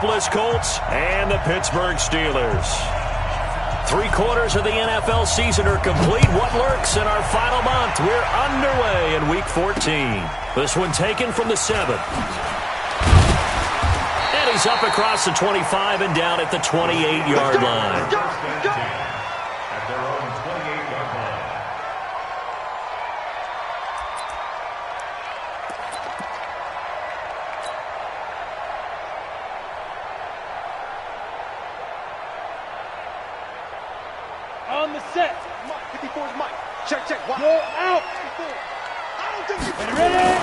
Indianapolis Colts and the Pittsburgh Steelers. 3 quarters of the NFL season are complete. What lurks in our final month? We're underway in Week 14. This one taken from the 7. And he's up across the 25 and down at the 28-yard line. At their own 28-yard line. On the set. Mike, 54 is Mike. Check. Go out. Ready?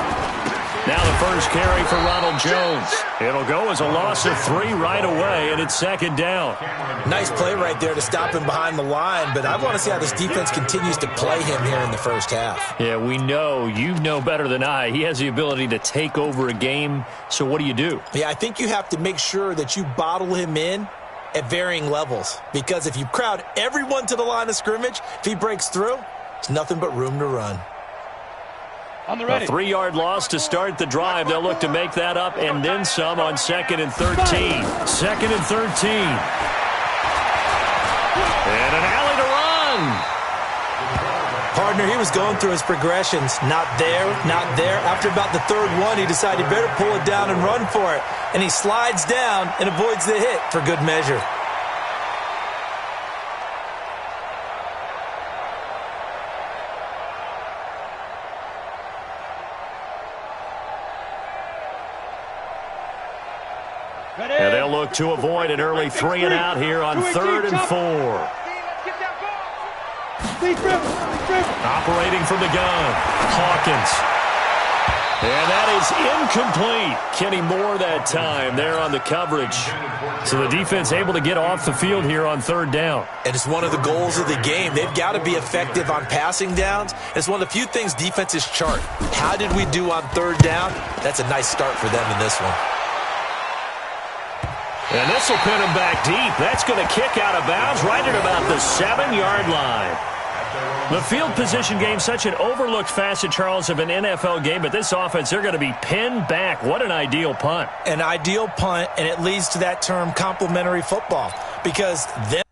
Now the first carry for Ronald Jones. It'll go as a loss of 3 right away, and it's 2nd down. Nice play right there to stop him behind the line, but I want to see how this defense continues to play him here in the first half. Yeah, we know. You know better than I. He has the ability to take over a game, so what do you do? Yeah, I think you have to make sure that you bottle him in at varying levels, because if you crowd everyone to the line of scrimmage, if he breaks through, it's nothing but room to run. On the ready. A 3-yard loss to start the drive. They'll look to make that up and then some on 2nd and 13. 2nd and 13. And an alley to run. Partner, he was going through his progressions. Not there, not there. After about the 3rd one, he decided he better pull it down and run for it. And he slides down and avoids the hit for good measure. And they'll look to avoid an early 3 and out here on 3rd and 4. Operating from the gun, Hawkins. And that is incomplete. Kenny Moore that time there on the coverage. So the defense able to get off the field here on 3rd down. And it's one of the goals of the game. They've got to be effective on passing downs. It's one of the few things defenses chart. How did we do on 3rd down? That's a nice start for them in this one. And this will pin him back deep. That's going to kick out of bounds right at about the 7-yard line. The field position game, such an overlooked facet, Charles, of an NFL game. But this offense, they're going to be pinned back. What an ideal punt. An ideal punt, and it leads to that term complementary football. Because then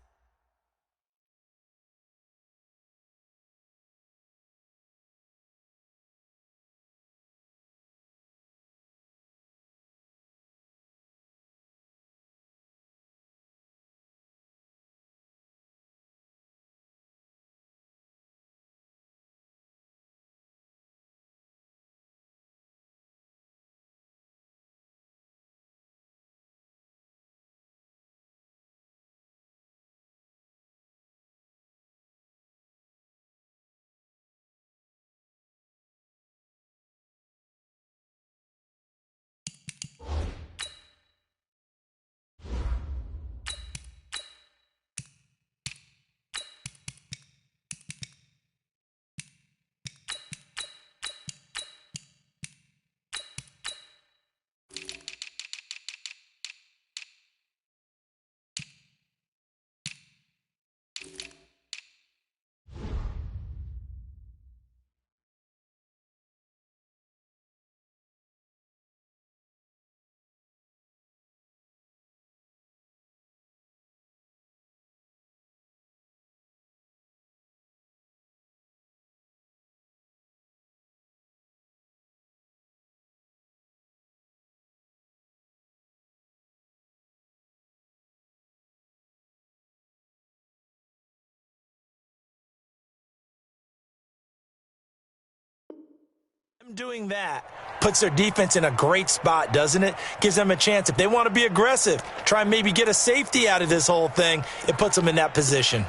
doing that puts their defense in a great spot, doesn't it? Gives them a chance. If they want to be aggressive, try and maybe get a safety out of this whole thing, it puts them in that position.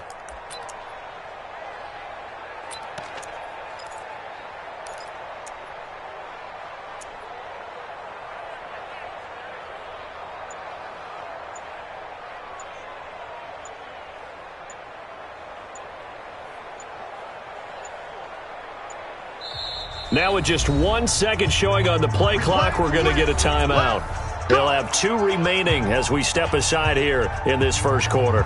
Now with just 1 second showing on the play clock, we're going to get a timeout. They'll have 2 remaining as we step aside here in this first quarter.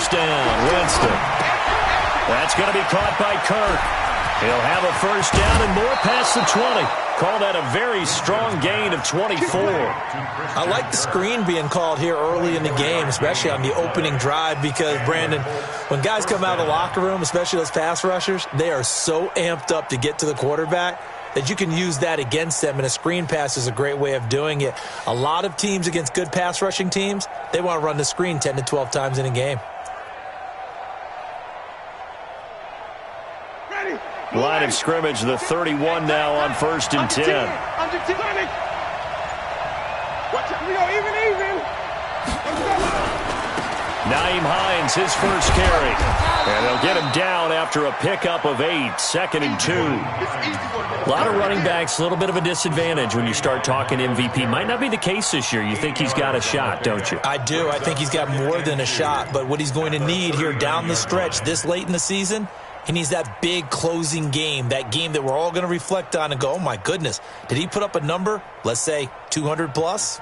first down. Winston. That's going to be caught by Kirk. He'll have a first down and more past the 20. Call that a very strong gain of 24. I like the screen being called here early in the game, especially on the opening drive, because, Brandon, when guys come out of the locker room, especially those pass rushers, they are so amped up to get to the quarterback that you can use that against them, and a screen pass is a great way of doing it. A lot of teams against good pass rushing teams, they want to run the screen 10 to 12 times in a game. Line of scrimmage, the 31 now on 1st and 10. Under 10. Watch out. We go even. Naeem Hines, his first carry. And they'll get him down after a pickup of 8, 2nd and 2. A lot of running backs, a little bit of a disadvantage when you start talking MVP. Might not be the case this year. You think he's got a shot, don't you? I do. I think he's got more than a shot. But what he's going to need here down the stretch this late in the season, he needs that big closing game, that game that we're all going to reflect on and go, oh, my goodness, did he put up a number, let's say 200 plus?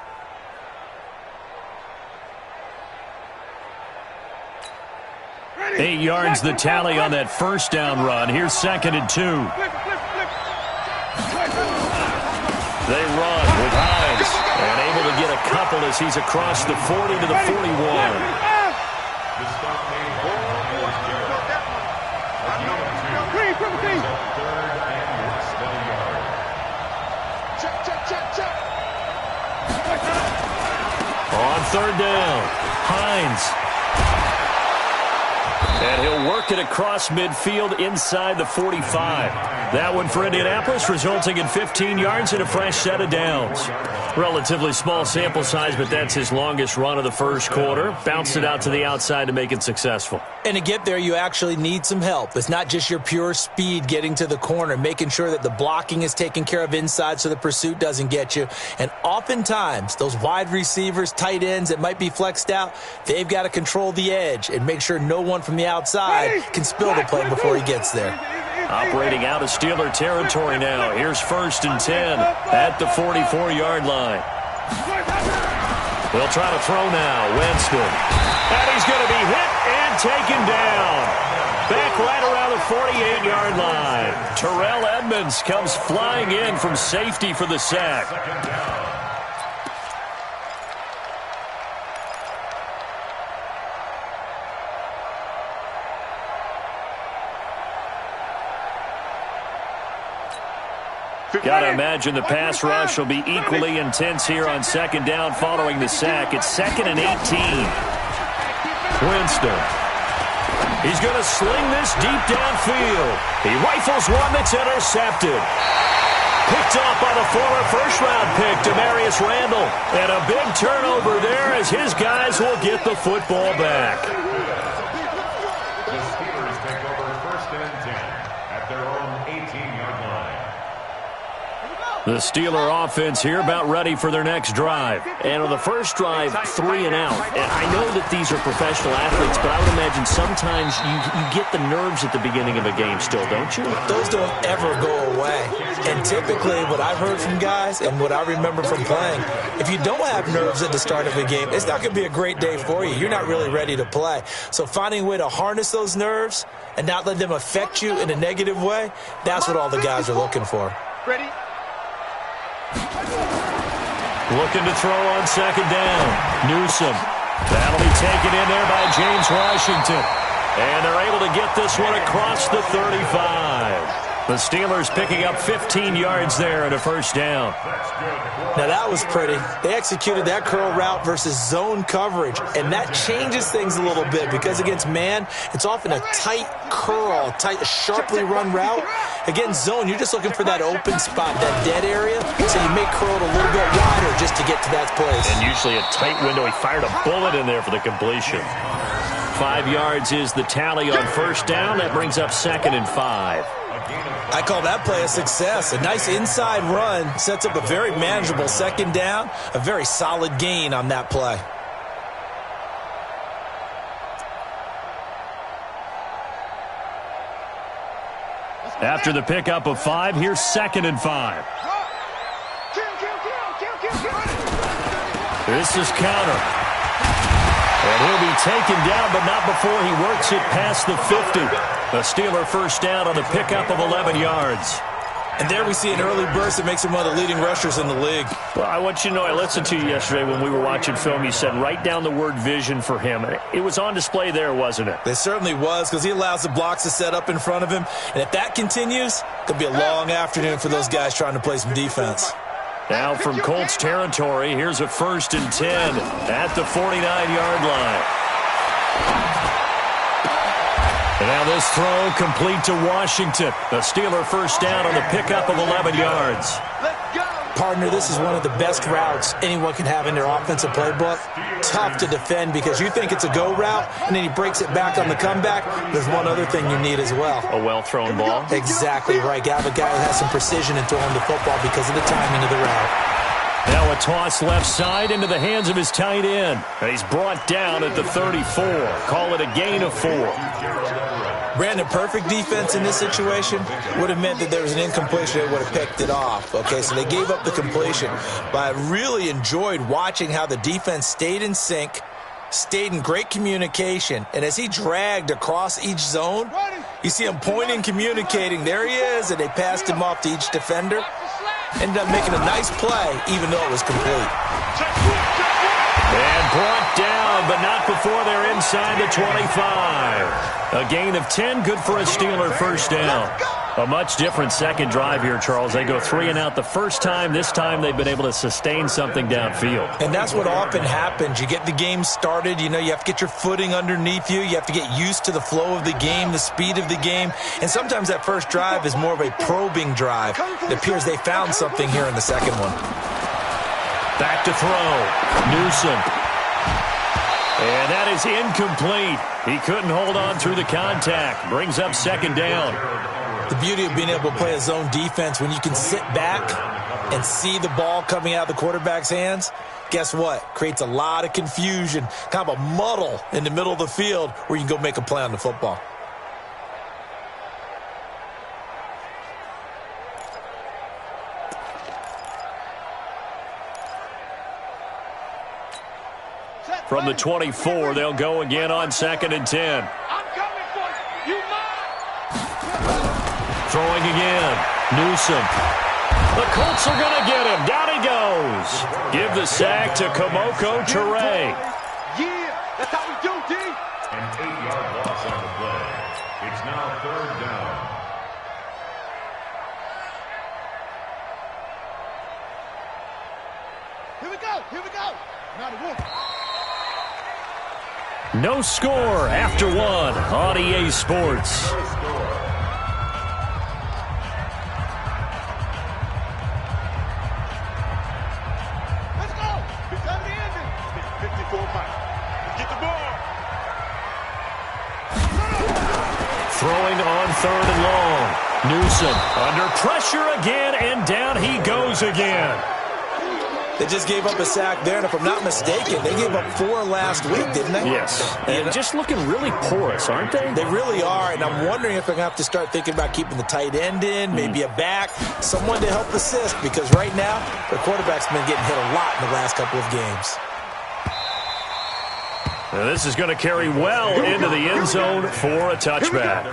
Ready. 8 yards the tally on that first down run. Here's 2nd and 2. They run with Hines and able to get a couple as he's across the 40 to the 41. On 3rd down, Hines. And he'll work it across midfield inside the 45. That one for Indianapolis, resulting in 15 yards and a fresh set of downs. Relatively small sample size, but that's his longest run of the first quarter. Bounced it out to the outside to make it successful. And to get there, you actually need some help. It's not just your pure speed getting to the corner, making sure that the blocking is taken care of inside so the pursuit doesn't get you. And oftentimes, those wide receivers, tight ends that might be flexed out, they've got to control the edge and make sure no one from the outside can spill the play before he gets there. Operating out of Steeler territory now. Here's 1st and 10 at the 44-yard line. They'll try to throw now. Winston. And he's going to be hit and taken down. Back right around the 48-yard line. Terrell Edmonds comes flying in from safety for the sack. Got to imagine the pass rush will be equally intense here on 2nd down following the sack. It's 2nd and 18. Winston. He's going to sling this deep downfield. He rifles one that's intercepted. Picked off by the former first-round pick, Demarius Randall. And a big turnover there as his guys will get the football back. The Steelers take over 1st and 10 at their own 18-yard line. The Steeler offense here about ready for their next drive. And on the first drive, 3 and out. And I know that these are professional athletes, but I would imagine sometimes you get the nerves at the beginning of a game still, don't you? Those don't ever go away. And typically what I've heard from guys and what I remember from playing, if you don't have nerves at the start of a game, it's not going to be a great day for you. You're not really ready to play. So finding a way to harness those nerves and not let them affect you in a negative way, that's what all the guys are looking for. Ready? Looking to throw on 2nd down. Newsom. That'll be taken in there by James Washington. And they're able to get this one across the 35. The Steelers picking up 15 yards there and a first down. Now that was pretty. They executed that curl route versus zone coverage, and that changes things a little bit because against man, it's often a tight curl, tight, sharply run route. Against zone, you're just looking for that open spot, that dead area, so you may curl it a little bit wider just to get to that place. And usually a tight window. He fired a bullet in there for the completion. 5 yards is the tally on first down. That brings up 2nd and 5. I call that play a success. A nice inside run sets up a very manageable 2nd down, a very solid gain on that play. After the pickup of 5, here's 2nd and 5. This is counter. And he'll be taken down, but not before he works it past the 50. A Steeler first down on the pickup of 11 yards. And there we see an early burst that makes him one of the leading rushers in the league. Well, I want you to know, I listened to you yesterday when we were watching film. You said write down the word vision for him. It was on display there, wasn't it? It certainly was, because he allows the blocks to set up in front of him. And if that continues, it could be a long afternoon for those guys trying to play some defense. Now from Colts territory, here's a 1st and 10 at the 49-yard line. And now this throw complete to Washington. A Steeler first down on the pickup of 11 yards. Partner, this is one of the best routes anyone can have in their offensive playbook. Tough to defend because you think it's a go route, and then he breaks it back on the comeback. There's one other thing you need as well. A well-thrown ball. Exactly right. You have a guy who has some precision in throwing the football because of the timing of the route. Now a toss left side into the hands of his tight end. He's brought down at the 34. Call it a gain of 4. Brandon, perfect defense in this situation would have meant that there was an incompletion. They would have picked it off. Okay, so they gave up the completion. But I really enjoyed watching how the defense stayed in sync, stayed in great communication. And as he dragged across each zone, you see him pointing, communicating. There he is, and they passed him off to each defender. Ended up making a nice play, even though it was complete. And brought down, but not before they're inside the 25. A gain of 10, good for a Steeler first down. A much different second drive here, Charles. They go 3 and out the first time. This time they've been able to sustain something downfield. And that's what often happens. You get the game started. You know, you have to get your footing underneath you. You have to get used to the flow of the game, the speed of the game. And sometimes that first drive is more of a probing drive. It appears they found something here in the second one. Back to throw. Newsom. And that is incomplete. He couldn't hold on through the contact. Brings up second down. The beauty of being able to play a zone defense, when you can sit back and see the ball coming out of the quarterback's hands, guess what? Creates a lot of confusion, kind of a muddle in the middle of the field where you can go make a play on the football. From the 24, they'll go again on 2nd and 10. I'm coming for you. You Throwing again. Newsom. The Colts are going to get him. Down he goes. Give the sack to Kamoko Ture. Yeah, that's how we do, D. An 8-yard loss on the play. It's now 3rd down. Here we go. Here we go. Now the wolf. No score after 1 on EA Sports. Let's go. It's time to end it. It's 54 Mike. Get the ball. Throwing on 3rd and long. Newsom under pressure again, and down he goes again. They just gave up a sack there, and if I'm not mistaken, they gave up 4 last week, didn't they? Yes. And just looking really porous, aren't they? They really are, and I'm wondering if they're going to have to start thinking about keeping the tight end in, maybe a back, someone to help assist, because right now, the quarterback's been getting hit a lot in the last couple of games. Now this is going to carry well into the end zone for a touchback.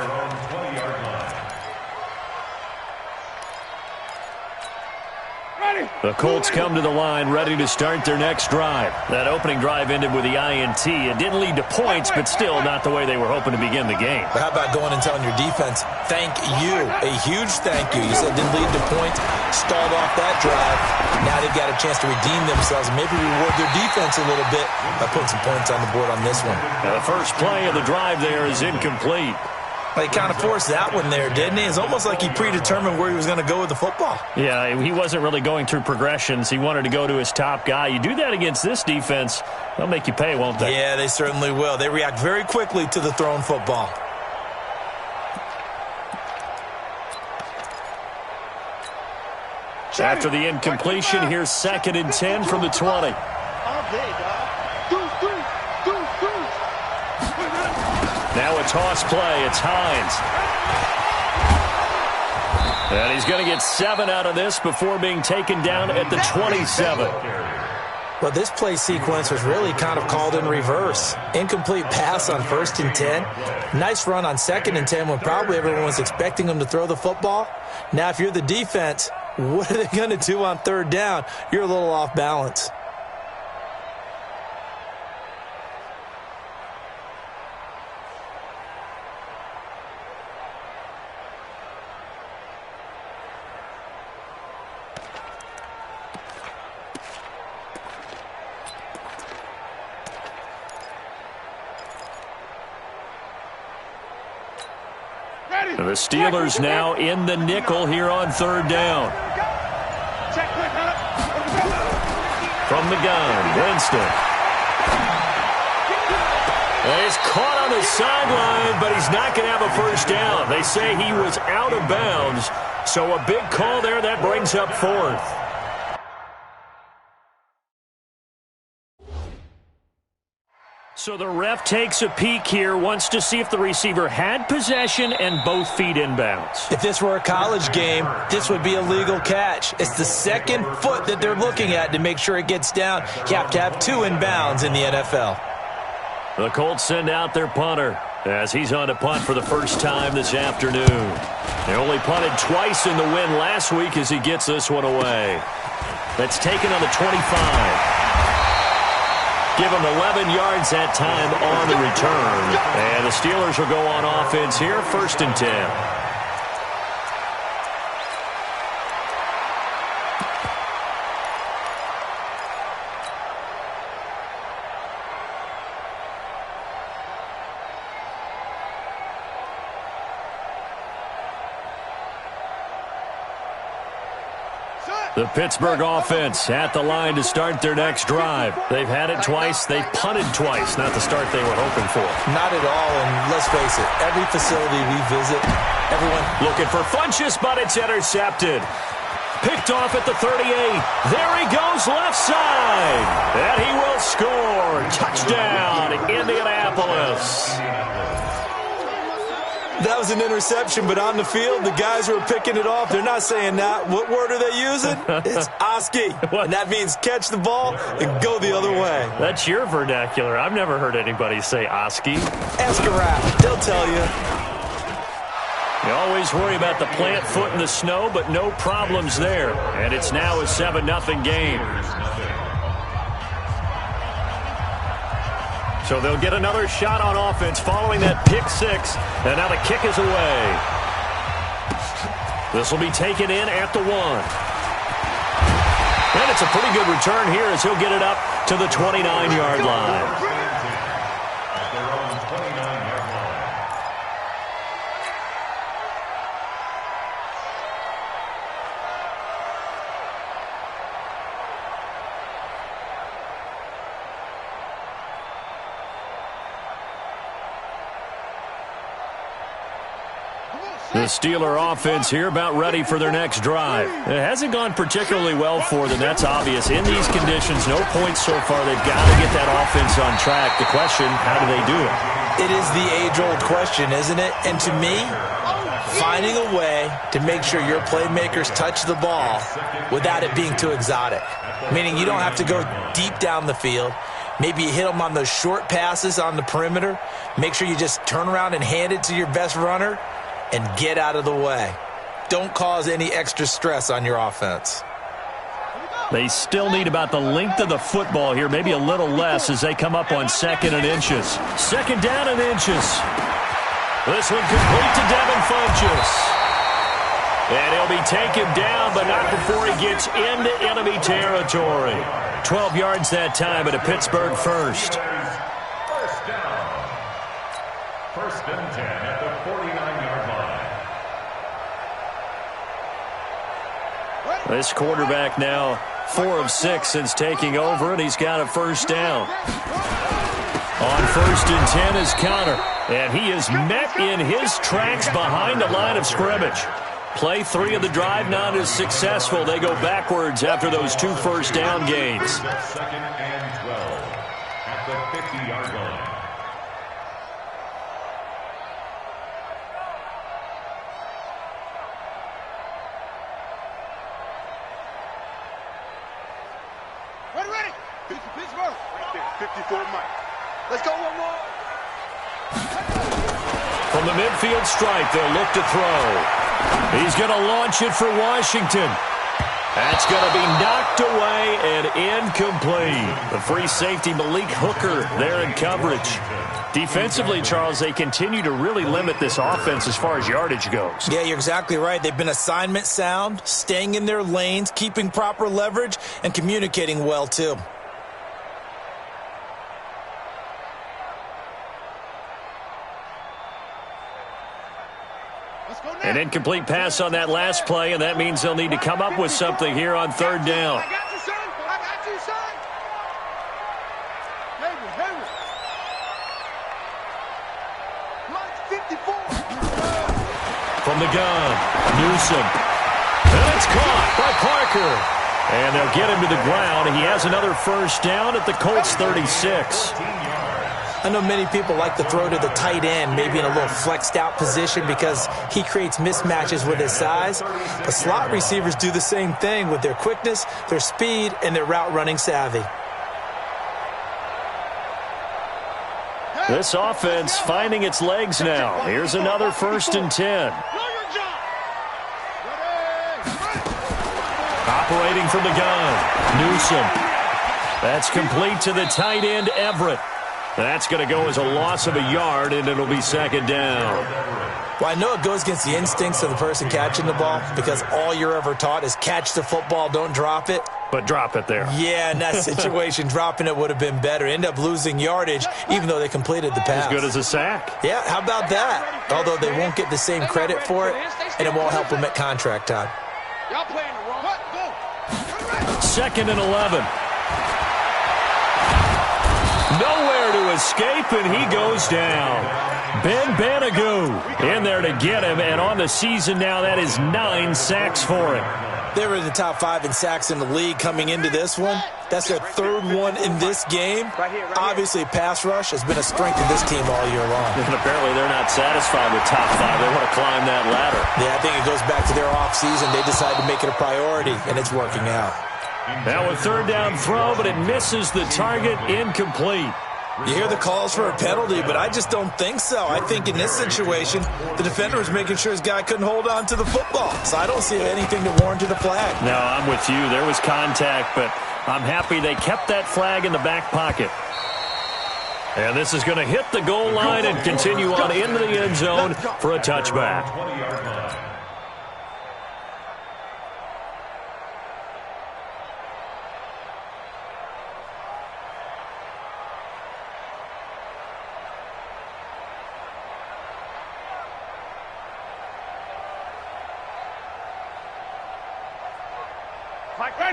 The Colts come to the line ready to start their next drive. That opening drive ended with the INT. It didn't lead to points, but still not the way they were hoping to begin the game. But how about going and telling your defense, thank you, a huge thank you. You said it didn't lead to points, stalled off that drive. Now they've got a chance to redeem themselves and maybe reward their defense a little bit by putting some points on the board on this one. Now the first play of the drive there is incomplete. He kind of forced that one there, didn't he? It's almost like he predetermined where he was going to go with the football. Yeah, he wasn't really going through progressions. He wanted to go to his top guy. You do that against this defense, they'll make you pay, won't they? Yeah, they certainly will. They react very quickly to the thrown football. After the incompletion, here's 2nd and 10 from the 20. All day, dog. Now a toss play. It's Hines. And he's going to get 7 out of this before being taken down at the 27. Well, this play sequence was really kind of called in reverse. Incomplete pass on 1st and 10. Nice run on 2nd and 10 when probably everyone was expecting them to throw the football. Now, if you're the defense, what are they going to do on 3rd down? You're a little off balance. The Steelers now in the nickel here on 3rd down. From the gun, Winston. And he's caught on the sideline, but he's not going to have a 1st down. They say he was out of bounds, so a big call there that brings up 4th. So the ref takes a peek here, wants to see if the receiver had possession and both feet inbounds. If this were a college game, this would be a legal catch. It's the 2nd foot that they're looking at to make sure it gets down. You have to have 2 inbounds in the NFL. The Colts send out their punter as he's on to punt for the first time this afternoon. They only punted twice in the win last week as he gets this one away. That's taken on the 25. Give him 11 yards that time on the return. And the Steelers will go on offense here, 1st and 10. The Pittsburgh offense at the line to start their next drive. They've had it twice. They've punted twice. Not the start they were hoping for. Not at all, and let's face it, every facility we visit, everyone looking for Funchess, but it's intercepted. Picked off at the 38. There he goes, left side. And he will score. Touchdown, Indianapolis. That was an interception, but on the field, the guys who are picking it off, they're not saying that. What word are they using? It's Oski. And that means catch the ball and go the other way. That's your vernacular. I've never heard anybody say Oski. Ask a rap. They'll tell you. You always worry about the plant foot in the snow, but no problems there. And it's now a 7-0 game. So they'll get another shot on offense following that pick 6. And now the kick is away. This will be taken in at the 1. And it's a pretty good return here as he'll get it up to the 29-yard line. The Steeler offense here about ready for their next drive. It hasn't gone particularly well for them. That's obvious. In these conditions, no points so far. They've got to get that offense on track. The question, how do they do it? It is the age-old question, isn't it? And to me, finding a way to make sure your playmakers touch the ball without it being too exotic. Meaning you don't have to go deep down the field. Maybe you hit them on those short passes on the perimeter. Make sure you just turn around and hand it to your best runner and get out of the way. Don't cause any extra stress on your offense. They still need about the length of the football here, maybe a little less as they come up on 2nd and inches. 2nd down and inches. This one complete to Devin Funchess. And he'll be taken down, but not before he gets into enemy territory. 12 yards that time at a Pittsburgh first. First down. 1st and 10 at the 49-yard line. This quarterback now 4 of 6 since taking over, and he's got a 1st down. On 1st and 10 is Connor, and he is met in his tracks behind the line of scrimmage. Play 3 of the drive not as successful. They go backwards after those 2 first down gains. 2nd and 12 at the 50-yard line. Pittsburgh. Right there, 54 Mike. Let's go one more. From the midfield stripe, they'll look to throw. He's going to launch it for Washington. That's going to be knocked away and incomplete. The free safety, Malik Hooker, there in coverage. Defensively, Charles, they continue to really limit this offense as far as yardage goes. Yeah, you're exactly right. They've been assignment sound, staying in their lanes, keeping proper leverage, and communicating well, too. An incomplete pass on that last play, and that means they'll need to come up with something here on third down. I got you, son. I got you, son. Hayward. Lunch 54. From the gun, Newsom. And it's caught by Parker. And they'll get him to the ground. He has another first down at the Colts 36. I know many people like to throw to the tight end, maybe in a little flexed out position because he creates mismatches with his size. The slot receivers do the same thing with their quickness, their speed, and their route running savvy. This offense finding its legs now. Here's another 1st and 10. Operating from the gun, Newsom. That's complete to the tight end, Everett. That's going to go as a loss of a yard, and it'll be 2nd down. Well, I know it goes against the instincts of the person catching the ball because all you're ever taught is catch the football, don't drop it. But drop it there. Yeah, in that situation, dropping it would have been better. End up losing yardage, even though they completed the pass. As good as a sack. Yeah, how about that? Although they won't get the same credit for it, and it won't help them at contract time. Y'all playing the wrong. Go. 2nd and 11. Nowhere to escape, and he goes down. Ben Banagoo in there to get him, and on the season now, that is 9 sacks for him. They were in the top 5 in sacks in the league coming into this one. That's their 3rd one in this game. Obviously, pass rush has been a strength of this team all year long. And apparently they're not satisfied with top 5. They want to climb that ladder. Yeah, I think it goes back to their offseason. They decided to make it a priority, and it's working out. Now a 3rd down throw, but it misses the target, incomplete. You hear the calls for a penalty, but I just don't think so. I think in this situation, the defender was making sure his guy couldn't hold on to the football. So I don't see anything to warrant a flag. No, I'm with you. There was contact, but I'm happy they kept that flag in the back pocket. And this is going to hit the goal line and continue on into the end zone for a touchback.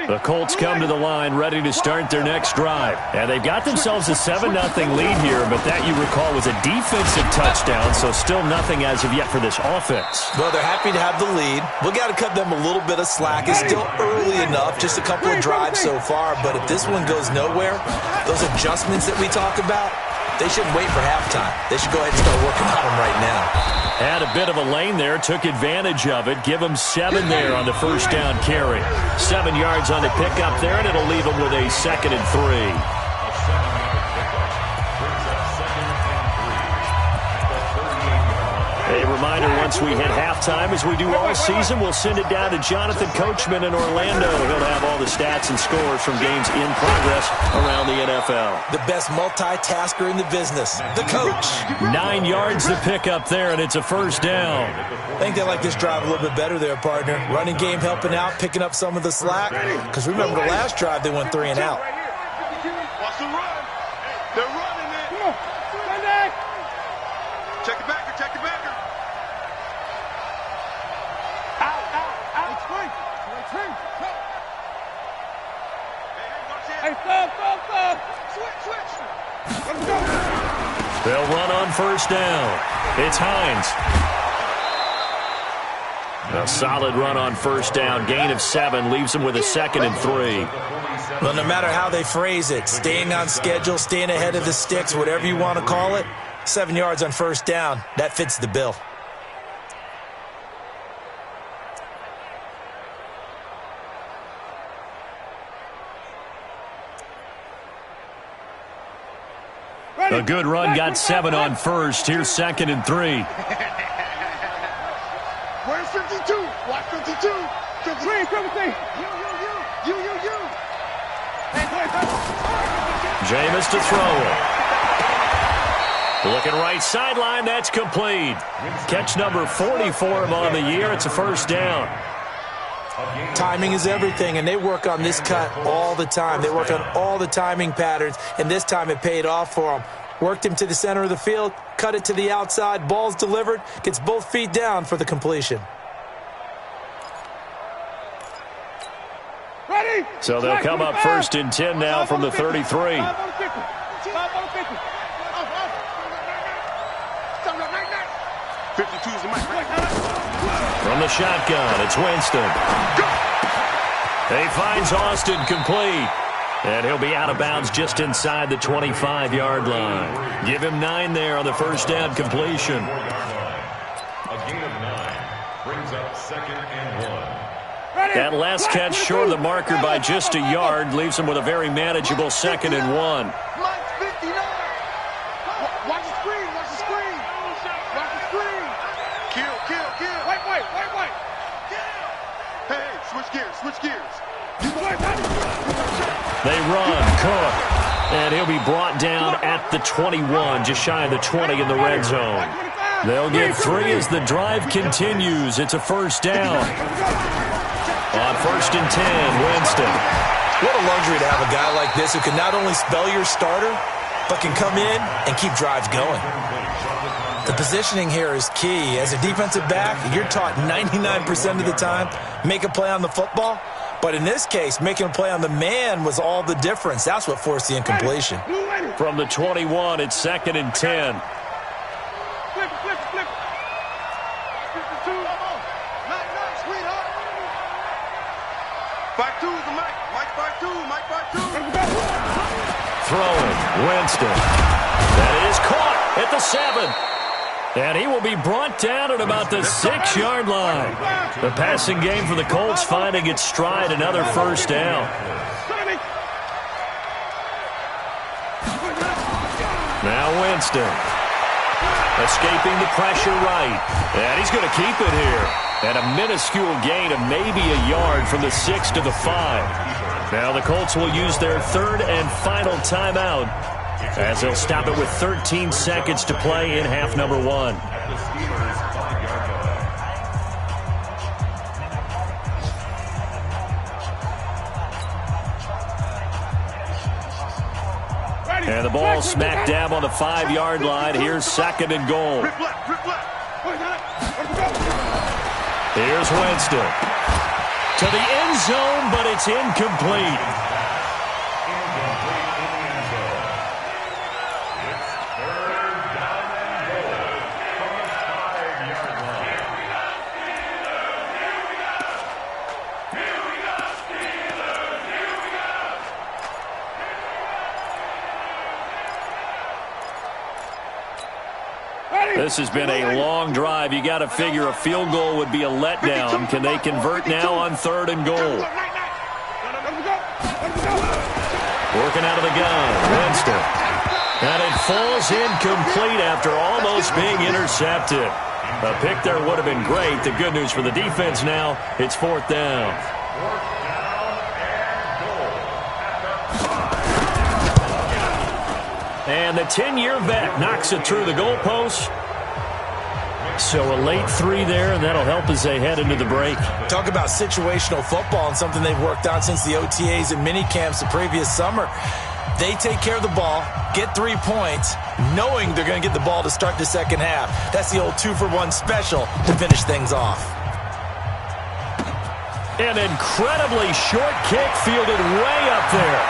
The Colts come to the line ready to start their next drive. And they've got themselves a 7-0 lead here, but that, you recall, was a defensive touchdown, so still nothing as of yet for this offense. Well, they're happy to have the lead. We got to cut them a little bit of slack. It's still early enough, just a couple of drives so far, but if this one goes nowhere, those adjustments that we talk about, they shouldn't wait for halftime. They should go ahead and start working on them right now. Had a bit of a lane there, took advantage of it. Give him 7 there on the 1st down carry. 7 yards on the pickup there, and it'll leave him with a 2nd and 3. A reminder, once we hit halftime, as we do all season, we'll send it down to Jonathan Coachman in Orlando. He'll have all the stats and scores from games in progress around the NFL. The best multitasker in the business, the coach. 9 yards to pick up there, and it's a 1st down. I think they like this drive a little bit better there, partner. Running game helping out, picking up some of the slack. Because remember the last drive, they went 3 and out. Watch the run. They're running it. Come on. Check the backer. Check the backer. They'll run on 1st down. It's Hines. A solid run on 1st down. Gain of 7 leaves them with a 2nd and 3. Well, no matter how they phrase it, staying on schedule, staying ahead of the sticks, whatever you want to call it, 7 yards on 1st down, that fits the bill. A good run got 7 on first. Here's 2nd and 3. Where's 52? Watch 52. 53. You. Jameis to throw it. Looking right sideline, that's complete. Catch number 44 of on the year. It's a first down. Timing is everything, and they work on this cut all the time. They work on all the timing patterns, and this time it paid off for them. Worked him to the center of the field, cut it to the outside, ball's delivered, gets both feet down for the completion. Ready? So they'll come up 1st and 10 now from the 33. From the shotgun, it's Winston. He finds Austin complete. And he'll be out of bounds just inside the 25-yard line. Give him 9 there on the first down completion. A gain of 9 brings up 2nd and 1. That last catch short of the marker by just a yard leaves him with a very manageable 2nd and 1. Watch the screen. Kill. Wait. Hey, switch gears. They run, Cook, and he'll be brought down at the 21, just shy of the 20 in the red zone. They'll get 3 as the drive continues. It's a first down. On 1st and 10, Winston. What a luxury to have a guy like this who can not only spell your starter, but can come in and keep drives going. The positioning here is key. As a defensive back, you're taught 99% of the time, make a play on the football. But in this case, making a play on the man was all the difference. That's what forced the incompletion. From the 21, it's 2nd and 10. Flip. Back two, Mike back two. Throwing, Winston. That is caught at the 7. And he will be brought down at about the 6-yard line. The passing game for the Colts finding its stride, another first down. Now Winston. Escaping the pressure right. And he's going to keep it here. And a minuscule gain of maybe a yard from the 6 to the 5. Now the Colts will use their 3rd and final timeout, as they'll stop it with 13 seconds to play in half number 1. And the ball smack dab on the 5-yard line. Here's 2nd and goal. Here's Winston. To the end zone, but it's incomplete. This has been a long drive. You got to figure a field goal would be a letdown. Can they convert now on 3rd and goal? Working out of the gun, Winston. And it falls incomplete after almost being intercepted. A pick there would have been great. The good news for the defense now, it's 4th down. And the 10-year vet knocks it through the goalpost. So a late 3 there, and that'll help as they head into the break. Talk about situational football and something they've worked on since the OTAs and mini camps the previous summer. They take care of the ball, get 3 points, knowing they're going to get the ball to start the second half. That's the old 2-for-1 special to finish things off. An incredibly short kick fielded way up there.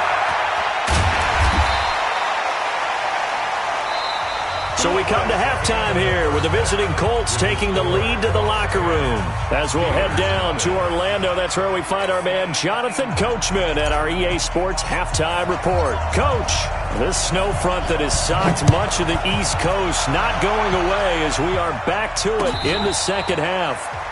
So we come to halftime here with the visiting Colts taking the lead to the locker room. As we'll head down to Orlando, that's where we find our man Jonathan Coachman at our EA Sports Halftime Report. Coach, this snow front that has socked much of the East Coast not going away as we are back to it in the second half.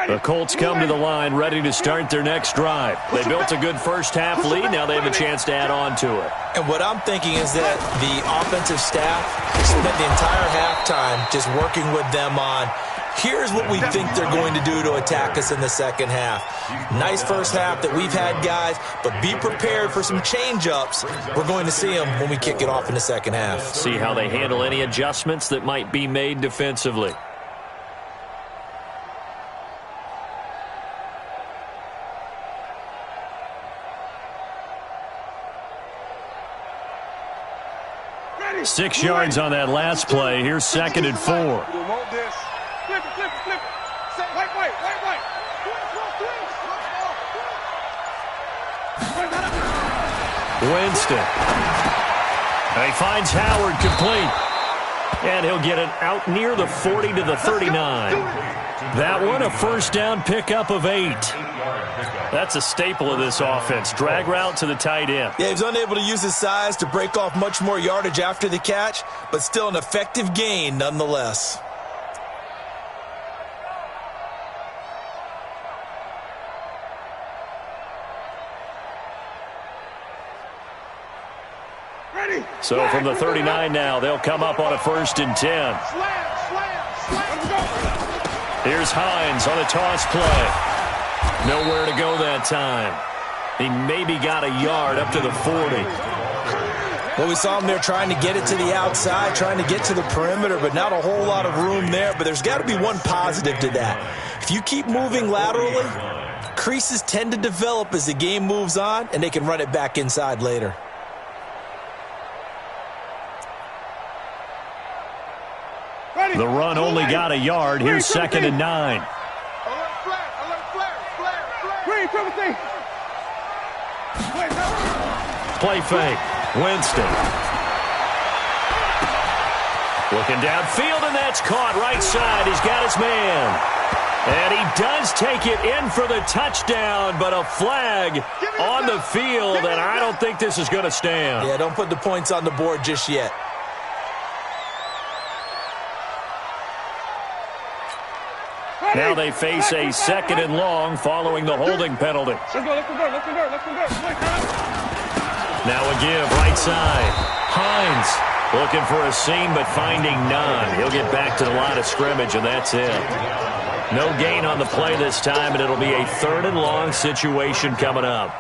The Colts come to the line ready to start their next drive. They built a good first-half lead. Now they have a chance to add on to it. And what I'm thinking is that the offensive staff spent the entire halftime just working with them on, here's what we think they're going to do to attack us in the second half. Nice first half that we've had, guys, but be prepared for some change-ups. We're going to see them when we kick it off in the second half. See how they handle any adjustments that might be made defensively. Ready. 6 yards on that last play. Here's 2nd and 4. You want this. Flip it, flip it, flip it. Say, wait. Winston. He finds Howard complete. And he'll get it out near the 40 to the 39. That one, a first down pickup of 8. That's a staple of this offense. Drag route to the tight end. Yeah, he was unable to use his size to break off much more yardage after the catch, but still an effective gain nonetheless. Ready. So from the 39 now, they'll come up on a 1st and 10. Slam. Let's go. Here's Hines on a toss play. Nowhere to go that time. He maybe got a yard up to the 40. Well, we saw him there trying to get it to the outside, trying to get to the perimeter, but not a whole lot of room there. But there's got to be one positive to that. If you keep moving laterally, creases tend to develop as the game moves on, and they can run it back inside later. Ready. The run only got a yard. Here's 2nd and 9. Alert flare. Green, Timothy. Play fake. Winston. Looking downfield, and that's caught right side. He's got his man. And he does take it in for the touchdown, but a flag on the field, and I don't think this is going to stand. Yeah, don't put the points on the board just yet. Now they face a 2nd and long following the holding penalty. Let's convert. Now a give, right side. Hines looking for a seam, but finding none. He'll get back to the line of scrimmage, and that's it. No gain on the play this time, and it'll be a 3rd and long situation coming up.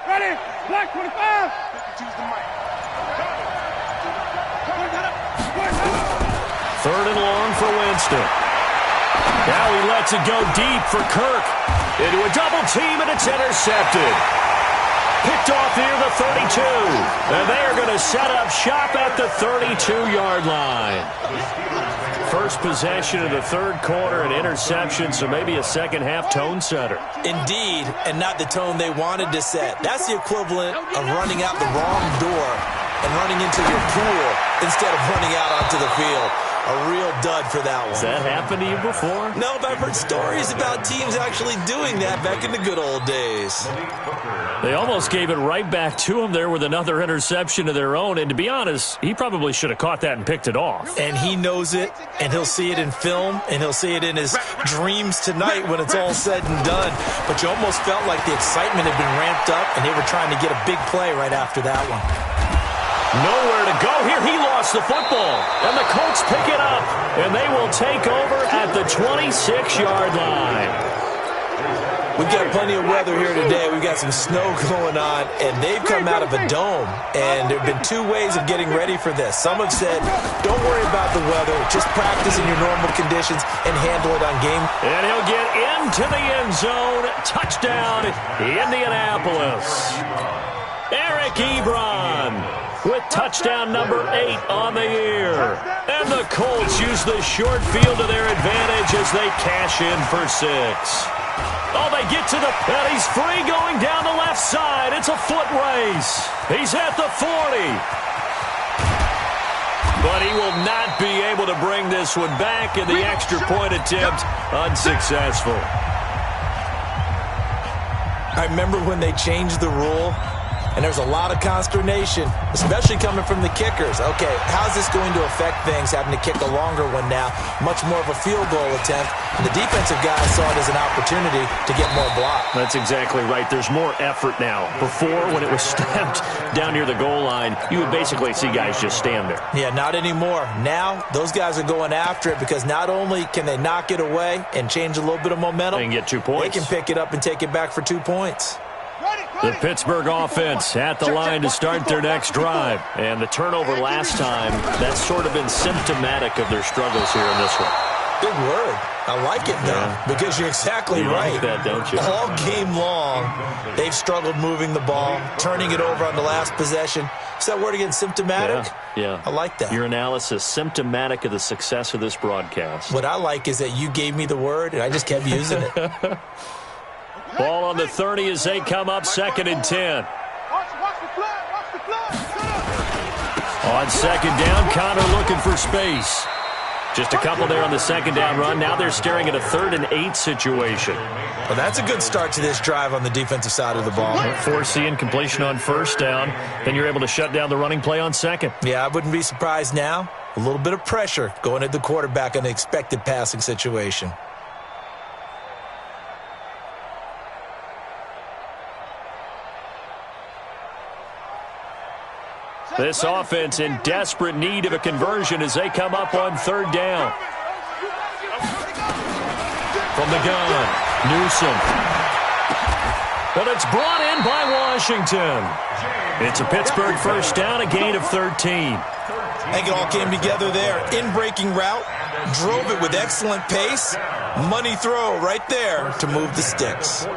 Ready. Black 25. Choose the mic. 3rd and long for Winston. Now he lets it go deep for Kirk. Into a double team, and it's intercepted. Picked off near the 32. And they are going to set up shop at the 32-yard line. First possession of the 3rd quarter, an interception, so maybe a second-half tone setter. Indeed, and not the tone they wanted to set. That's the equivalent of running out the wrong door and running into your pool instead of running out onto the field. A real dud for that one. Has that happened to you before? No, but I've heard stories about teams actually doing that back in the good old days. They almost gave it right back to him there with another interception of their own. And to be honest, he probably should have caught that and picked it off. And he knows it, and he'll see it in film, and he'll see it in his dreams tonight when it's all said and done. But you almost felt like the excitement had been ramped up, and they were trying to get a big play right after that one. Nowhere to go here. He lost the football. And the Colts pick it up. And they will take over at the 26-yard line. We've got plenty of weather here today. We've got some snow going on, and they've come out of a dome. And there have been 2 ways of getting ready for this. Some have said, don't worry about the weather. Just practice in your normal conditions and handle it on game. And he'll get into the end zone. Touchdown, Indianapolis. Eric Ebron with touchdown number 8 on the year. And the Colts use the short field to their advantage as they cash in for 6. Oh, they get to the pit. He's free going down the left side. It's a foot race. He's at the 40. But he will not be able to bring this one back, and the extra point attempt unsuccessful. I remember when they changed the rule, and there's a lot of consternation, especially coming from the kickers. Okay, how's this going to affect things, having to kick a longer one now, much more of a field goal attempt, and the defensive guys saw it as an opportunity to get more block. That's exactly right. There's more effort now. Before, when it was snapped down near the goal line, you would basically see guys just stand there. Yeah, not anymore. Now, those guys are going after it because not only can they knock it away and change a little bit of momentum, they can get 2 points. They can pick it up and take it back for 2 points. The Pittsburgh offense at the line to start their next drive. And the turnover last time, that's sort of been symptomatic of their struggles here in this one. Big word. I like it, though, because you're exactly right. Like that, don't you? All game long, they've struggled moving the ball, turning it over on the last possession. Is that word again, symptomatic? Yeah. I like that. Your analysis, symptomatic of the success of this broadcast. What I like is that you gave me the word, and I just kept using it. Ball on the 30 as they come up 2nd and 10. On 2nd down, Connor looking for space. Just a couple there on the 2nd down run. Now they're staring at a 3rd and 8 situation. Well, that's a good start to this drive on the defensive side of the ball. Forcing incompletion on 1st down. Then you're able to shut down the running play on 2nd. Yeah, I wouldn't be surprised now. A little bit of pressure going at the quarterback on the expected passing situation. This offense in desperate need of a conversion as they come up on 3rd down. From the gun, Newsom. But it's brought in by Washington. It's a Pittsburgh 1st down, a gain of 13. I think it all came together there. In-breaking route, drove it with excellent pace. Money throw right there to move the sticks.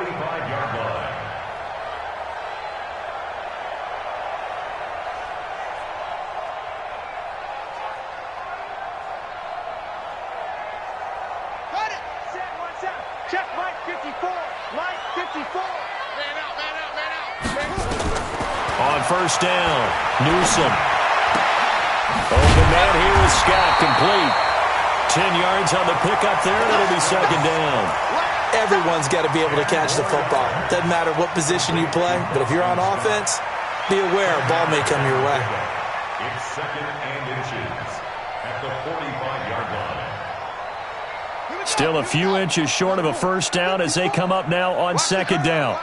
On 1st down, Newsom. Open man here with Scott, complete. 10 yards on the pickup there, and it'll be 2nd down. Everyone's got to be able to catch the football. Doesn't matter what position you play, but if you're on offense, be aware a ball may come your way. It's 2nd and inches at the 45-yard line. Still a few inches short of a 1st down as they come up now on 2nd down.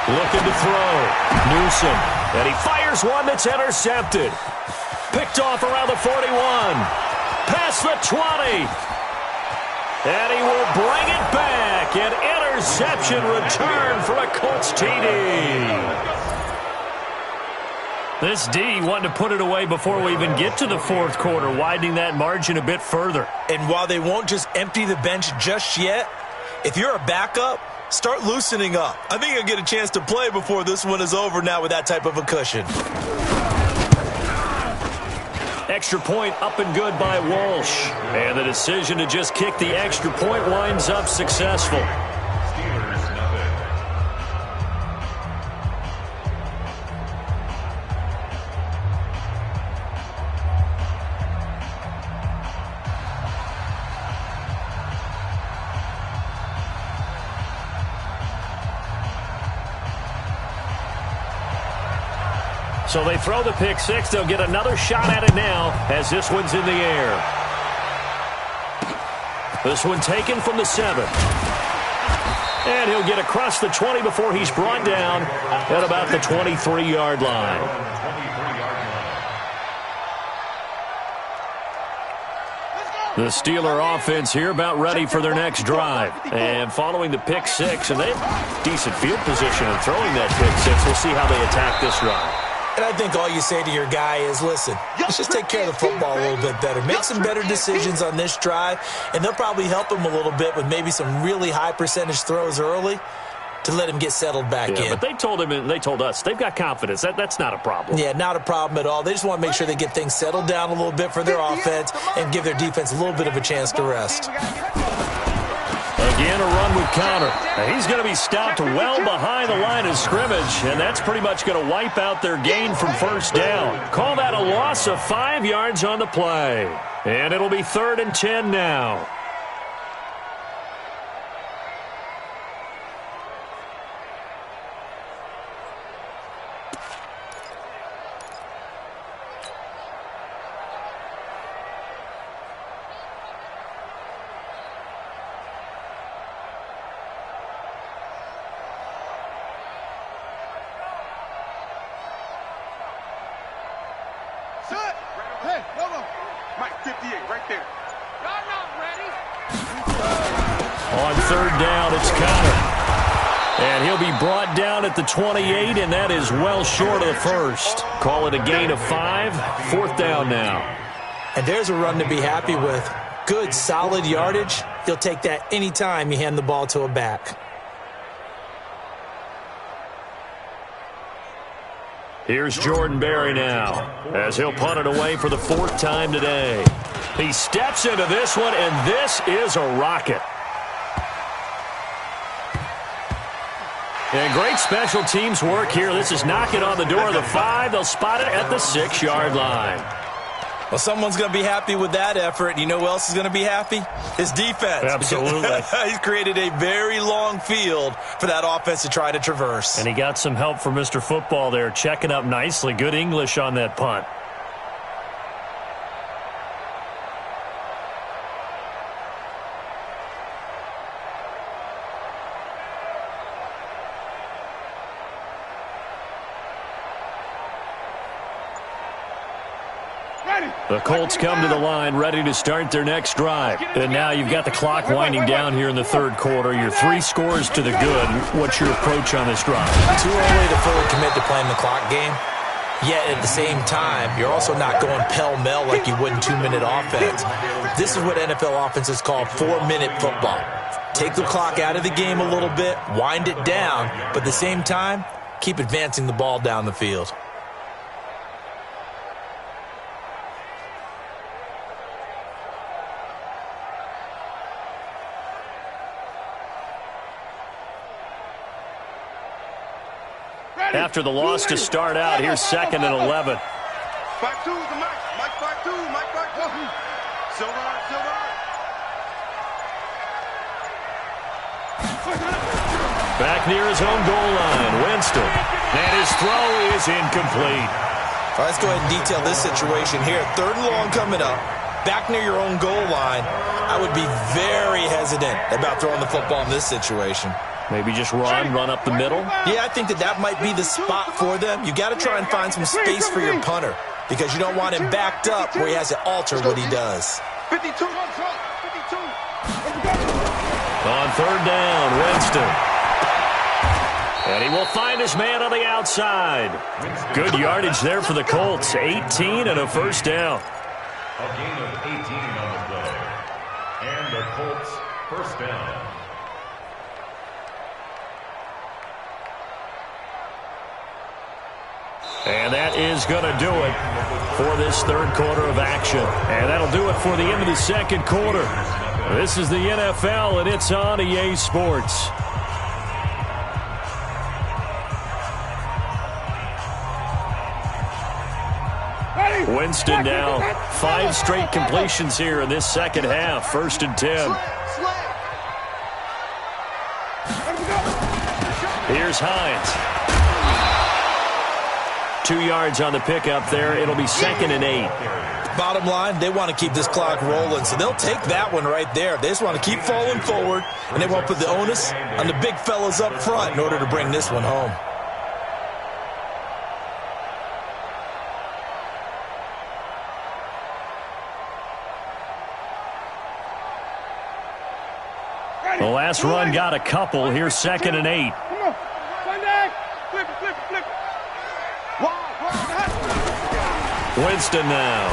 Looking to throw. Newsom. And he fires one that's intercepted. Picked off around the 41. Past the 20. And he will bring it back. An interception return for a Colts TD. This D wanting to put it away before we even get to the 4th quarter, widening that margin a bit further. And while they won't just empty the bench just yet, if you're a backup, start loosening up. I think you'll get a chance to play before this one is over now with that type of a cushion. Extra point up and good by Walsh. And the decision to just kick the extra point winds up successful. Steelers, nothing. So they throw the pick six. They'll get another shot at it now as this one's in the air. This one taken from the 7. And he'll get across the 20 before he's brought down at about the 23-yard line. The Steeler offense here about ready for their next drive. And following the pick six, and they have decent field position in throwing that pick six. We'll see how they attack this drive. And I think all you say to your guy is, listen, let's just take care of the football a little bit better. Make some better decisions on this drive, and they'll probably help him a little bit with maybe some really high percentage throws early to let him get settled back in. But they told him and they told us they've got confidence. That's not a problem. Yeah, not a problem at all. They just want to make sure they get things settled down a little bit for their offense and give their defense a little bit of a chance to rest. Again, a run with counter. He's going to be stopped well behind the line of scrimmage, and that's pretty much going to wipe out their gain from first down. Call that a loss of 5 yards on the play. And it'll be 3rd and 10 now. Hey, no. Mike, 58, right there. Y'all not ready. On 3rd down, it's Connor. And he'll be brought down at the 28, and that is well short of the first. Call it a gain of 5. 4th down now. And there's a run to be happy with. Good, solid yardage. He'll take that anytime you hand the ball to a back. Here's Jordan Berry now, as he'll punt it away for the 4th time today. He steps into this one, and this is a rocket. And great special teams work here. This is knocking on the door of the 5. They'll spot it at the 6-yard line. Well, someone's going to be happy with that effort. You know who else is going to be happy? His defense. Absolutely. He's created a very long field for that offense to try to traverse. And he got some help from Mr. Football there, checking up nicely. Good English on that punt. The Colts come to the line ready to start their next drive. And now you've got the clock winding down here in the 3rd quarter. You're 3 scores to the good. What's your approach on this drive? Too early to fully commit to playing the clock game. Yet at the same time, you're also not going pell-mell like you would in 2-minute offense. This is what NFL offenses call 4-minute football. Take the clock out of the game a little bit, wind it down, but at the same time, keep advancing the ball down the field. After the loss to start out, here's 2nd and 11. 5-2 the Mike. Mike 5-2. Mike 5-2. Silver. Back near his own goal line, Winston. And his throw is incomplete. All right, let's go ahead and detail this situation here. 3rd and long coming up. Back near your own goal line. I would be very hesitant about throwing the football in this situation. Maybe just run up the middle? Yeah, I think that might be the spot for them. You got to try and find some space for your punter because you don't want him backed up where he has to alter what he does. 52. On 3rd down, Winston. And he will find his man on the outside. Good yardage there for the Colts. 18 and a 1st down. A gain of 18 on the play. And the Colts 1st down. And that is going to do it for this 3rd quarter of action. And that'll do it for the end of the 2nd quarter. This is the NFL, and it's on EA Sports. Winston now, 5 straight completions here in this 2nd half. 1st and 10. Here's Hines. 2 yards on the pickup there. It'll be 2nd and 8. Bottom line, they want to keep this clock rolling, so they'll take that one right there. They just want to keep falling forward, and they won't put the onus on the big fellas up front in order to bring this one home. The last run got a couple. Here's 2nd and 8. Come on. Flip. Winston now.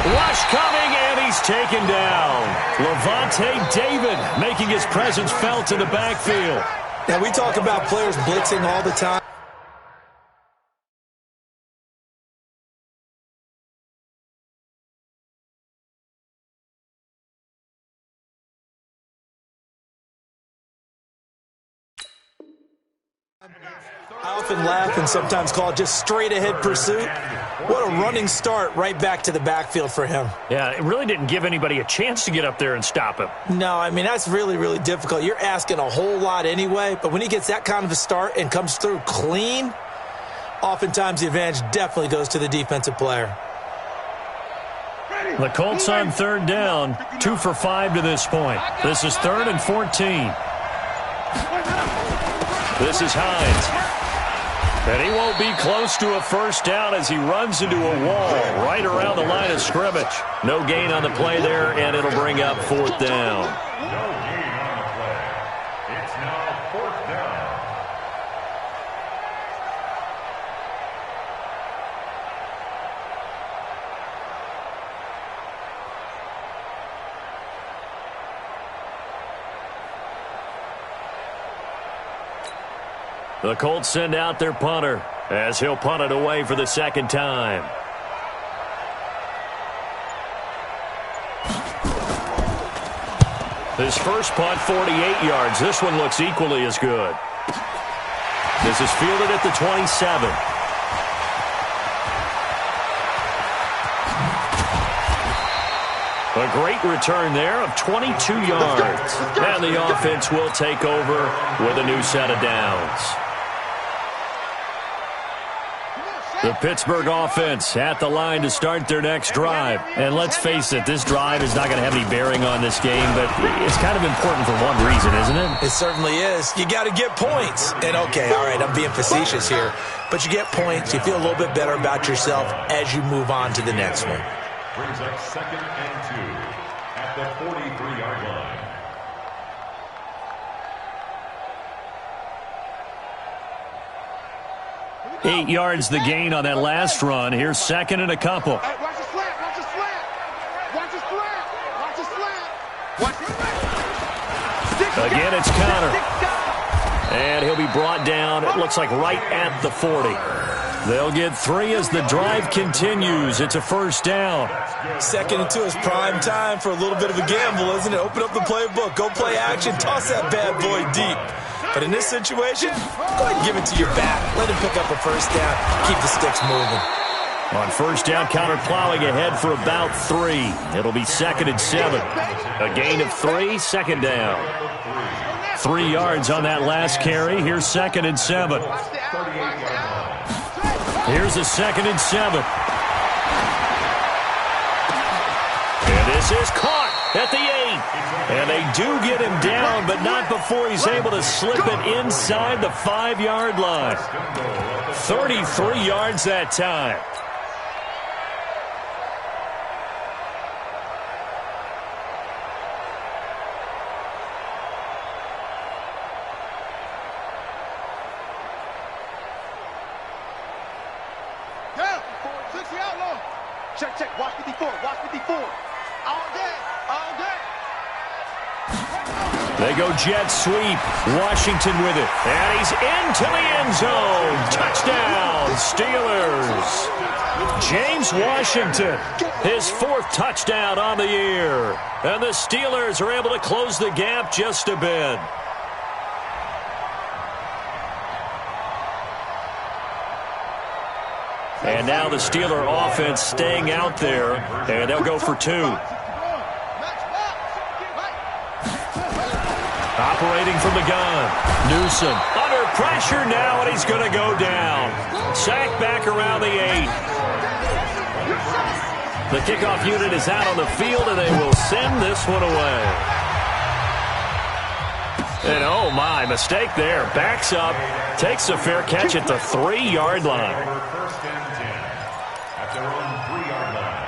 Rush coming, and he's taken down. Levante David making his presence felt in the backfield. Now, we talk about players blitzing all the time. I often laugh and sometimes call it just straight-ahead pursuit. What a running start right back to the backfield for him. Yeah, it really didn't give anybody a chance to get up there and stop him. No, I mean, that's really, really difficult. You're asking a whole lot anyway, but when he gets that kind of a start and comes through clean, oftentimes the advantage definitely goes to the defensive player. The Colts on third down, 2 for 5 to this point. This is 3rd and 14. This is Hines. And he won't be close to a first down as he runs into a wall right around the line of scrimmage. No gain on the play there, and it'll bring up 4th down. No gain on the play. It's now 4th down. The Colts send out their punter as he'll punt it away for the second time. His first punt, 48 yards. This one looks equally as good. This is fielded at the 27. A great return there of 22 yards. And the offense will take over with a new set of downs. The Pittsburgh offense at the line to start their next drive. And let's face it, this drive is not going to have any bearing on this game, but it's kind of important for one reason, isn't it? It certainly is. You got to get points. And okay, all right, I'm being facetious here, but you get points, you feel a little bit better about yourself as you move on to the next one. Brings up 2nd and 2 at the 43-yard line. Eight yards the gain on that last run. Here's 2nd and a couple. Watch the slant, watch the slant. Watch the slant, watch the slant. Watch the slant. Again, it's Connor. And he'll be brought down, it looks like right at the 40. They'll get 3 as the drive continues. It's a first down. 2nd and 2 is prime time for a little bit of a gamble, isn't it? Open up the playbook, go play action, toss that bad boy deep. But in this situation, go ahead and give it to your back. Let him pick up a first down, keep the sticks moving. On first down, Connor plowing ahead for about 3. It'll be 2nd and 7. A gain of 3, 2nd down. 3 yards on that last carry. Here's 2nd and 7. Here's a 2nd and 7. And this is caught at the 8. And they do get him down, but not before he's able to slip it inside the 5-yard line. 33 yards that time. Check, watch 54, watch 54. All day, all day. They go jet sweep. Washington with it. And he's into the end zone. Touchdown, Steelers. James Washington, his 4th touchdown on the year. And the Steelers are able to close the gap just a bit. And now the Steeler offense staying out there, and they'll go for 2. Operating from the gun. Newsom under pressure now, and he's going to go down. Sacked back around the 8. The kickoff unit is out on the field, and they will send this one away. And oh my, mistake there. Backs up, takes a fair catch at the 3-yard line. First and 10 at their own 3-yard line.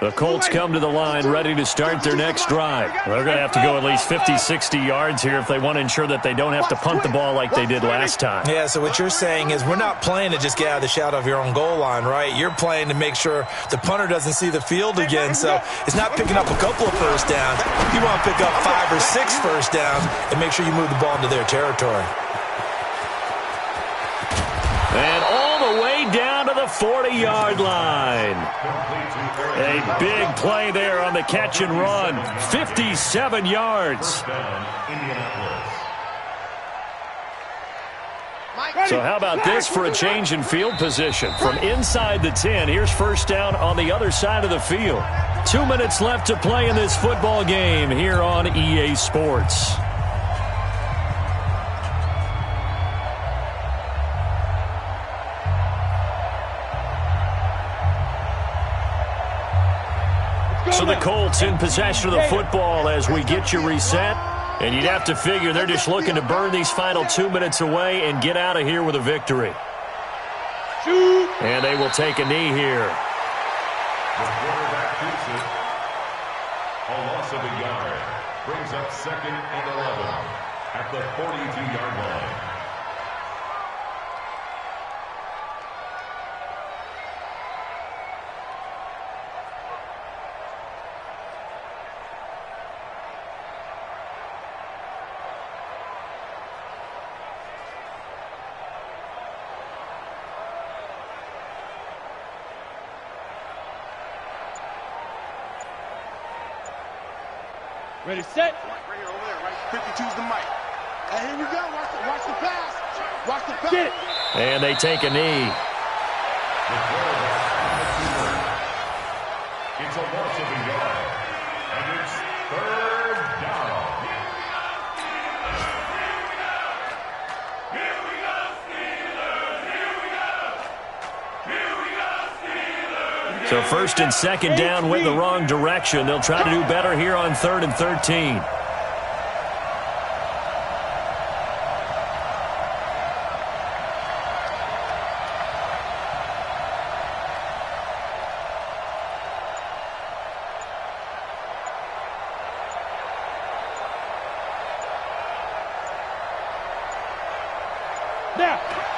The Colts come to the line ready to start their next drive. They're going to have to go at least 50, 60 yards here if they want to ensure that they don't have to punt the ball like they did last time. Yeah, so what you're saying is we're not playing to just get out of the shadow of your own goal line, right? You're playing to make sure the punter doesn't see the field again. So it's not picking up a couple of first downs. You want to pick up 5 or 6 first downs and make sure you move the ball into their territory. And all the way down to the the 40-yard line. A big play there on the catch and run. 57 yards. So how about this for a change in field position? From inside the 10, here's first down on the other side of the field. 2 minutes left to play in this football game here on EA Sports. So the Colts in possession of the football as we get you reset. And you'd have to figure they're just looking to burn these final 2 minutes away and get out of here with a victory. And they will take a knee here. The quarterback keeps it. A loss of a yard. Brings up 2nd and 11 at the 42-yard line. Ready, set. Right here, over there, right? 52's the mic. And here we go. Watch the pass. Watch the pass. Get it. And they take a knee. It's a loss of a yard. And it's 3rd down. So 1st and 2nd down went the wrong direction. They'll try to do better here on 3rd and 13.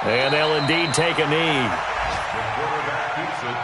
And they'll indeed take a knee. The quarterback keeps it.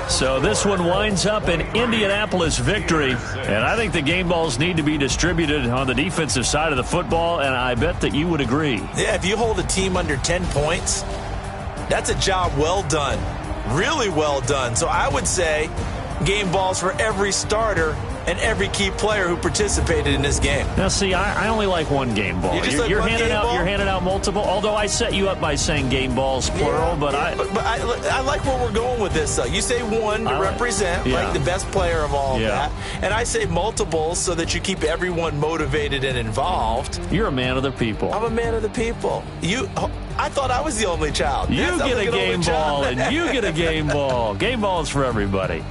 So this one winds up an Indianapolis victory, and I think the game balls need to be distributed on the defensive side of the football, and I bet that you would agree. Yeah, if you hold a team under 10 points, that's a job well done, really well done. So I would say game balls for every starter and every key player who participated in this game. Now, see, I only like one game ball. You're handing out multiple. Although I set you up by saying game balls plural, but I like where we're going with this. Though you say one to represent like the best player of all of that, and I say multiples so that you keep everyone motivated and involved. You're a man of the people. I'm a man of the people. I thought I was the only child. You get a game ball, and you get a game ball. Game balls for everybody.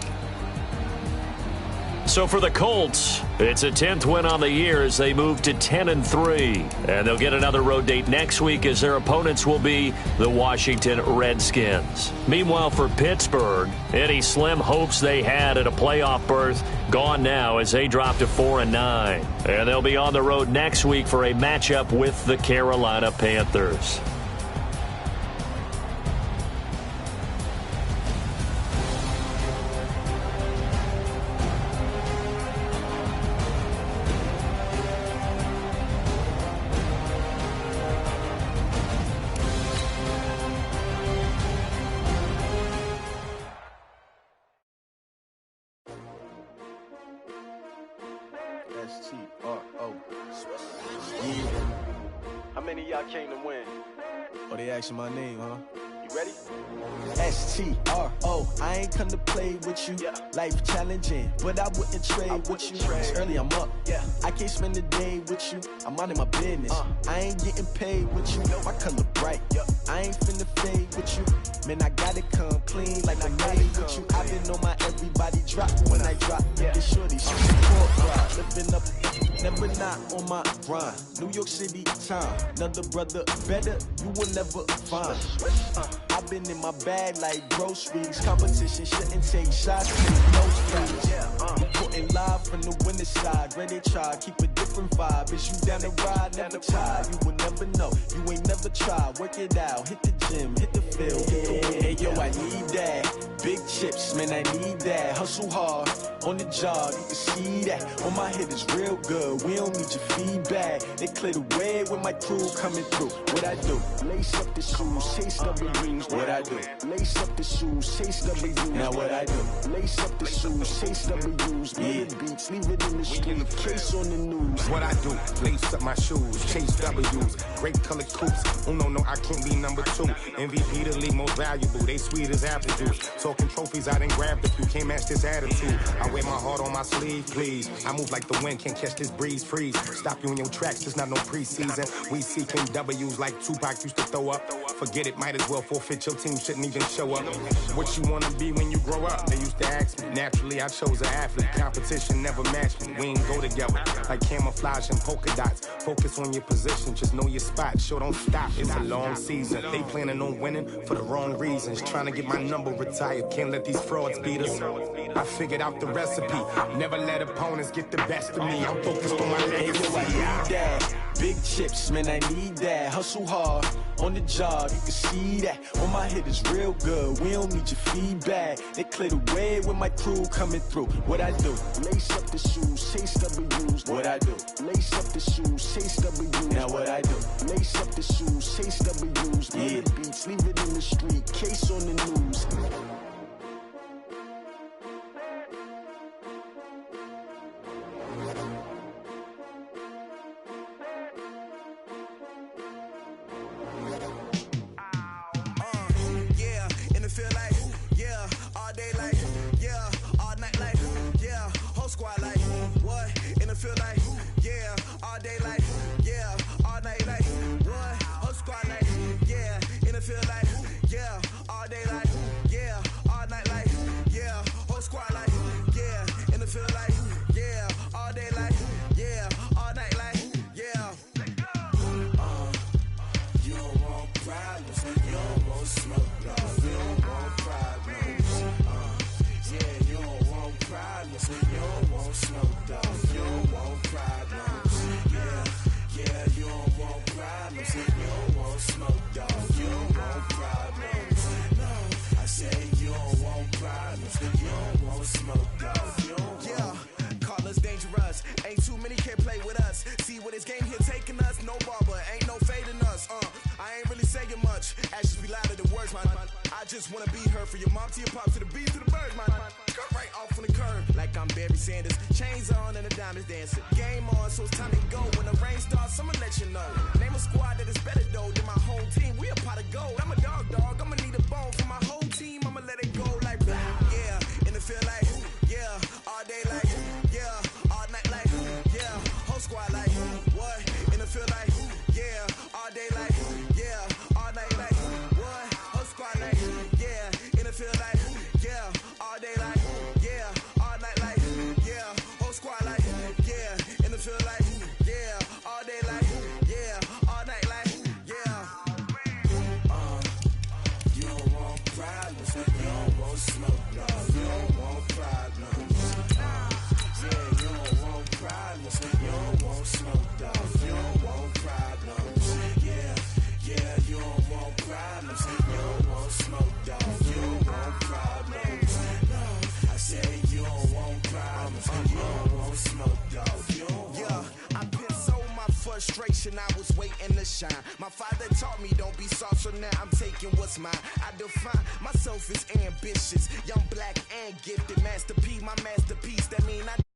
So for the Colts, it's a 10th win on the year as they move to 10-3. And they'll get another road date next week as their opponents will be the Washington Redskins. Meanwhile, for Pittsburgh, any slim hopes they had at a playoff berth gone now as they drop to 4-9. And they'll be on the road next week for a matchup with the Carolina Panthers. How many of y'all came to win? Oh, they asking my name, huh? You ready? S-T-R-O, I ain't come to play with you. Life challenging, but I wouldn't trade with you. It's early, I'm up. I can't spend the day with you. I'm minding my business. I ain't getting paid with you. My color bright. I ain't finna fade with you. Man, I gotta come clean like I made with you. I've been on my everybody drop when I drop. Making sure these shit living up. never not on my grind. New York City time, another brother better, you will never find. I've been in my bag like groceries. Competition shouldn't take shots, take no streets. Reporting live from the winner's side. Ready to try, keep a different vibe. Is you down the ride, never tired. You will never know, you ain't never tried. Work it out, hit the gym, hit the field, hit the win. Hey yo, I need that. Big chips, man, I need that. Hustle hard, on the job, you can see that. On my head is real good, we don't need your feedback. They clear the way with my crew coming through. What I do? Lace up the shoes, chase W's. What I do? Lace up the shoes, chase W's. Now what I do? Lace up the shoes, chase W's. Yeah, beats, leave it in the street, case on the news. What I do? Lace up my shoes, chase W's. Great colored coops. Oh no, I can't be number 2. MVP the league most valuable. They sweet as apple juice. Talking trophies, I done grabbed a few. Can't match this attitude. I wear my heart on my sleeve, please. I move like the wind, can't catch this breeze, freeze. Stop you in your tracks, there's not no preseason. We seeking W's like Tupac used to throw up. Forget it, might as well forfeit. Your team shouldn't even show up. What you wanna be when you grow up? They used to ask me. Naturally, I chose an athlete. Competition never matched me. We ain't go together like camouflage and polka dots. Focus on your position, just know your spot. Sure, don't stop. It's a long season. They planning on winning for the wrong reasons. Trying to get my number retired. Can't let these frauds beat us. I figured out the recipe. Never let opponents get the best of me. I'm focused on my legacy. I need that. Big chips, man, I need that. Hustle hard, on the job, you can see that. On my head is real good, we don't need your feedback. They clear the way with my crew coming through. What I do? Lace up the shoes, chase W's. What I do? Lace up the shoes, chase W's. Now what I do? Lace up the shoes, chase W's. Yeah, beats, leave it in the street, case on the news. I was waiting to shine. My father taught me don't be soft, so now I'm taking what's mine. I define myself as ambitious, young, black, and gifted. Master P, my masterpiece. That mean I